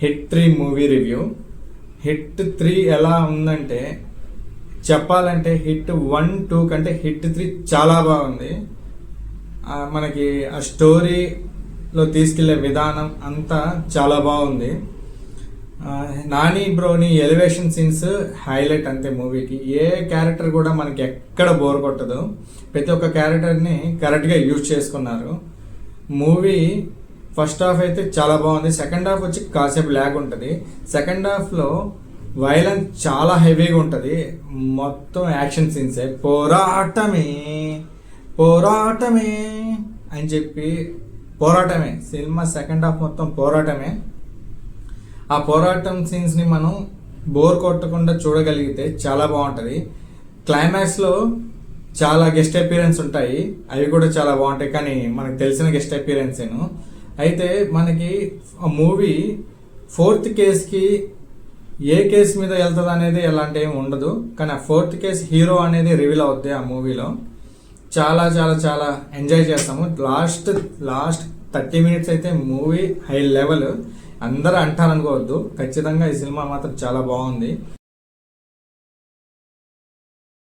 Hit 3 movie review. Hit 3 ఎలా ఉందంటే చెప్పాలంటే హిట్ 1, 2 కంటే హిట్ 3 చాలా బాగుంది. మనకి ఆ స్టోరీలో తీసుకెళ్లే విధానం అంతా చాలా బాగుంది. నాని బ్రోని ఎలివేషన్ సీన్స్ హైలైట్ అంతే మూవీకి. ఏ క్యారెక్టర్ కూడా మనకి ఎక్కడ బోర్ కొట్టదు. ప్రతి ఒక్క క్యారెక్టర్ని కరెక్ట్గా యూజ్ చేసుకున్నారు. మూవీ ఫస్ట్ హాఫ్ అయితే చాలా బాగుంది. సెకండ్ హాఫ్ వచ్చి కాసేపు ల్యాగ్ ఉంటుంది. సెకండ్ హాఫ్లో వైలెన్స్ చాలా హెవీగా ఉంటుంది. మొత్తం యాక్షన్ సీన్సే. పోరాటమే పోరాటమే అని చెప్పి పోరాటమే. సినిమా సెకండ్ హాఫ్ మొత్తం పోరాటమే. ఆ పోరాటం సీన్స్ని మనం బోర్ కొట్టకుండా చూడగలిగితే చాలా బాగుంటుంది. క్లైమాక్స్లో చాలా గెస్ట్ అపీరెన్స్ ఉంటాయి, అవి కూడా చాలా బాగుంటాయి. కానీ మనకు తెలిసిన గెస్ట్ అపీరెన్సేను. అయితే మనకి ఆ మూవీ 4th కేస్కి ఏ కేసు మీద వెళ్తుంది అనేది ఎలాంటి ఏమి ఉండదు. కానీ ఆ 4th కేసు హీరో అనేది రివీల్ అవుద్ది ఆ మూవీలో. చాలా చాలా చాలా ఎంజాయ్ చేస్తాము. లాస్ట్ 30 మినిట్స్ అయితే మూవీ హై లెవెల్. అందరూ అంటారనుకోవద్దు, ఖచ్చితంగా ఈ సినిమా మాత్రం చాలా బాగుంది.